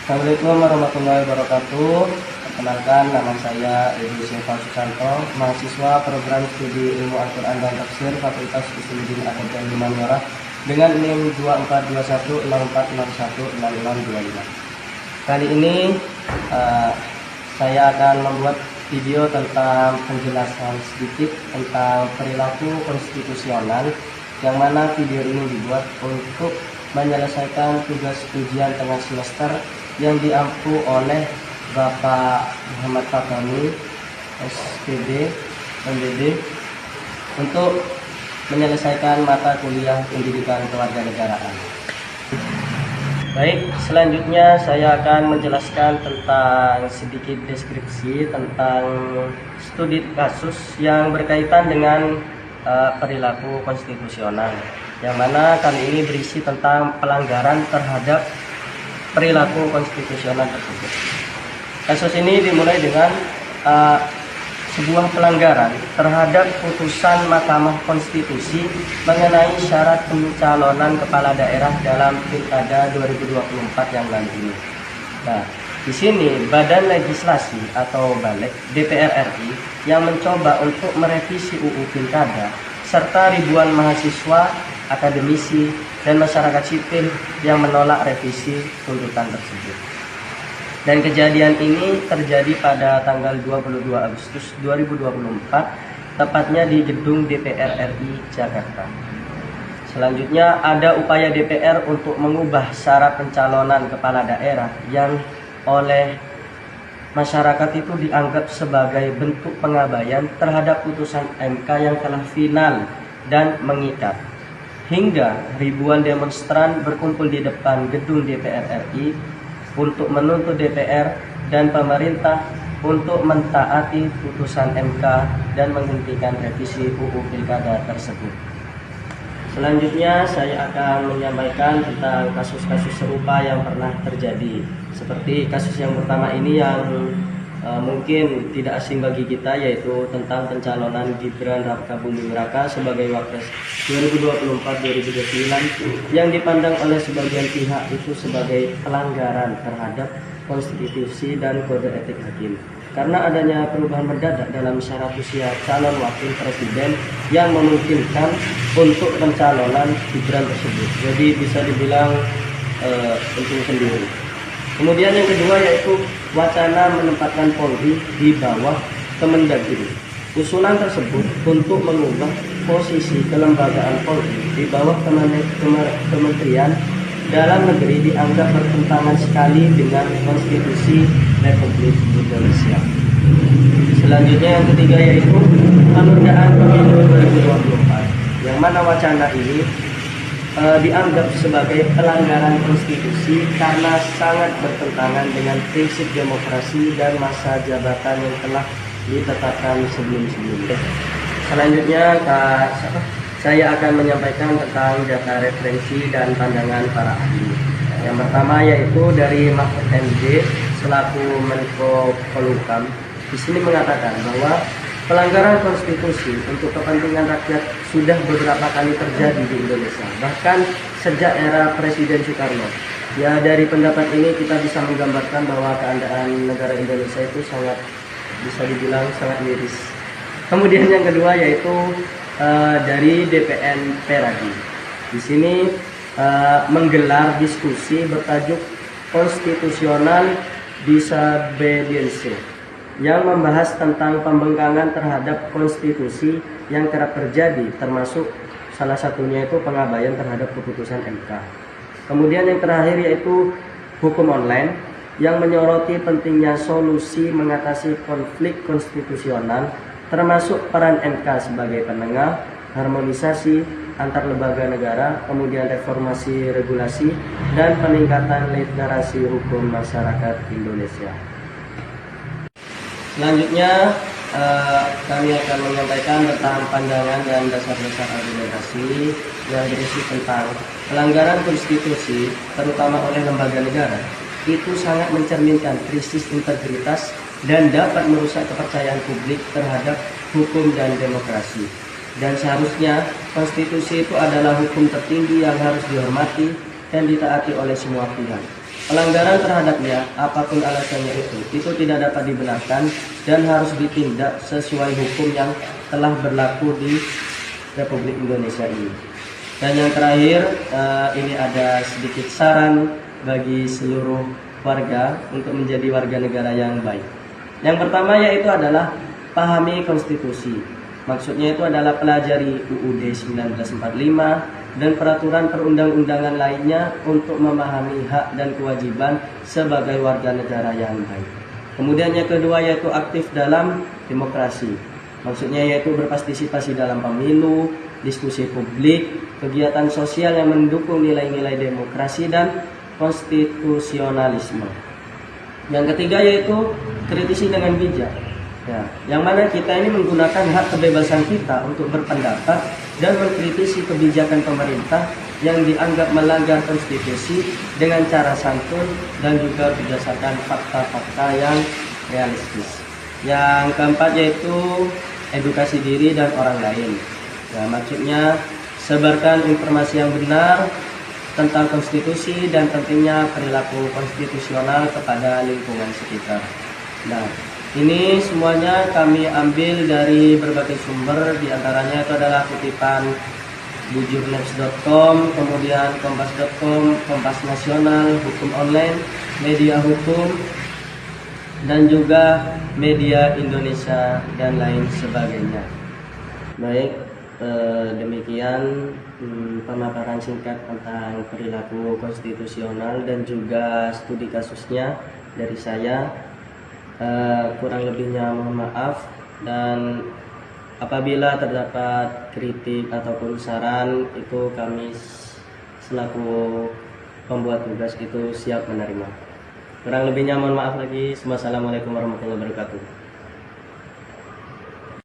Assalamualaikum warahmatullahi wabarakatuh. Perkenalkan, nama saya Edi Silva Susanto, mahasiswa program studi ilmu Al-Quran dan Tafsir Fakultas Usuluddin Akademi Humaniora dengan NIM 242164016625. Kali ini saya akan membuat video tentang penjelasan sedikit tentang perilaku konstitusional, yang mana video ini dibuat untuk menyelesaikan tugas ujian tengah semester yang diampu oleh Bapak Muhammad Fatani, SPD, MBD, untuk menyelesaikan mata kuliah pendidikan kewarganegaraan. Baik, selanjutnya saya akan menjelaskan tentang sedikit deskripsi tentang studi kasus yang berkaitan dengan perilaku konstitusional, yang mana kali ini berisi tentang pelanggaran terhadap perilaku konstitusional tersebut. Kasus ini dimulai dengan sebuah pelanggaran terhadap putusan Mahkamah Konstitusi mengenai syarat pencalonan kepala daerah dalam Pilkada 2024 yang lalu ini. Nah, di sini Badan Legislasi atau Balik DPR RI yang mencoba untuk merevisi UU Pilkada serta ribuan mahasiswa, akademisi, dan masyarakat sipil yang menolak revisi tuntutan tersebut. Dan kejadian ini terjadi pada tanggal 22 Agustus 2024, tepatnya di gedung DPR RI Jakarta. Selanjutnya ada upaya DPR untuk mengubah syarat pencalonan kepala daerah yang oleh masyarakat itu dianggap sebagai bentuk pengabaian terhadap putusan MK yang telah final dan mengikat. Hingga ribuan demonstran berkumpul di depan gedung DPR RI untuk menuntut DPR dan pemerintah untuk mentaati putusan MK dan menghentikan revisi UU Pilkada tersebut. Selanjutnya saya akan menyampaikan tentang kasus-kasus serupa yang pernah terjadi. Seperti kasus yang pertama ini yang mungkin tidak asing bagi kita, yaitu tentang pencalonan Gibran Rakabuming Raka sebagai Wapres 2024-2029 yang dipandang oleh sebagian pihak itu sebagai pelanggaran terhadap konstitusi dan kode etik hakim, karena adanya perubahan mendadak dalam syarat usia calon wakil presiden yang memungkinkan untuk pencalonan Gibran tersebut. Jadi bisa dibilang untung sendiri. Kemudian yang kedua yaitu wacana menempatkan Polri di bawah Kemendagri. Usulan tersebut untuk mengubah posisi kelembagaan Polri di bawah Kementerian Dalam Negeri dianggap bertentangan sekali dengan Konstitusi Republik Indonesia. Selanjutnya yang ketiga yaitu penundaan pemilu 2024, yang mana wacana ini dianggap sebagai pelanggaran konstitusi karena sangat bertentangan dengan prinsip demokrasi dan masa jabatan yang telah ditetapkan sebelum-sebelumnya. Selanjutnya saya akan menyampaikan tentang data referensi dan pandangan para ahli. Yang pertama yaitu dari Mahfud MD selaku Menko Polhukam. Di sini mengatakan bahwa pelanggaran konstitusi untuk kepentingan rakyat sudah beberapa kali terjadi di Indonesia, bahkan sejak era Presiden Soekarno. Ya, dari pendapat ini kita bisa menggambarkan bahwa keadaan negara Indonesia itu sangat, bisa dibilang sangat miris. Kemudian yang kedua yaitu dari DPN Peradi. Di sini menggelar diskusi bertajuk Konstitusional Disobedience, yang membahas tentang pembangkangan terhadap konstitusi yang kerap terjadi, termasuk salah satunya itu pengabaian terhadap keputusan MK. Kemudian yang terakhir yaitu hukum online, yang menyoroti pentingnya solusi mengatasi konflik konstitusional, termasuk peran MK sebagai penengah, harmonisasi antar lembaga negara, kemudian reformasi regulasi, dan peningkatan literasi hukum masyarakat Indonesia. Selanjutnya kami akan menyampaikan tentang pandangan dan dasar-dasar argumentasi yang berisi tentang pelanggaran konstitusi terutama oleh lembaga negara itu sangat mencerminkan krisis integritas dan dapat merusak kepercayaan publik terhadap hukum dan demokrasi. Dan seharusnya konstitusi itu adalah hukum tertinggi yang harus dihormati dan ditaati oleh semua pihak. Pelanggaran terhadapnya, apapun alasannya itu tidak dapat dibenarkan dan harus ditindak sesuai hukum yang telah berlaku di Republik Indonesia ini. Dan yang terakhir, ini ada sedikit saran bagi seluruh warga untuk menjadi warga negara yang baik. Yang pertama yaitu adalah pahami konstitusi. Maksudnya itu adalah pelajari UUD 1945 dan peraturan perundang-undangan lainnya untuk memahami hak dan kewajiban sebagai warga negara yang baik. Kemudian yang kedua yaitu aktif dalam demokrasi. Maksudnya yaitu berpartisipasi dalam pemilu, diskusi publik, kegiatan sosial yang mendukung nilai-nilai demokrasi dan konstitusionalisme. Yang ketiga yaitu kritisi dengan bijak. Ya, yang mana kita ini menggunakan hak kebebasan kita untuk berpendapat dan mengkritisi kebijakan pemerintah yang dianggap melanggar konstitusi dengan cara santun dan juga berdasarkan fakta-fakta yang realistis. Yang keempat yaitu edukasi diri dan orang lain. Ya, maksudnya sebarkan informasi yang benar tentang konstitusi dan pentingnya perilaku konstitusional kepada lingkungan sekitar. Nah, ini semuanya kami ambil dari berbagai sumber, diantaranya itu adalah kutipan bujurnews.com, kemudian kompas.com, Kompas Nasional, Hukum Online, Media Hukum, dan juga Media Indonesia dan lain sebagainya. Baik, demikian pemaparan singkat tentang perilaku konstitusional dan juga studi kasusnya dari saya. Kurang lebihnya mohon maaf, dan apabila terdapat kritik ataupun saran itu kami selaku pembuat tugas itu siap menerima. Kurang lebihnya mohon maaf lagi. Wassalamualaikum warahmatullahi wabarakatuh.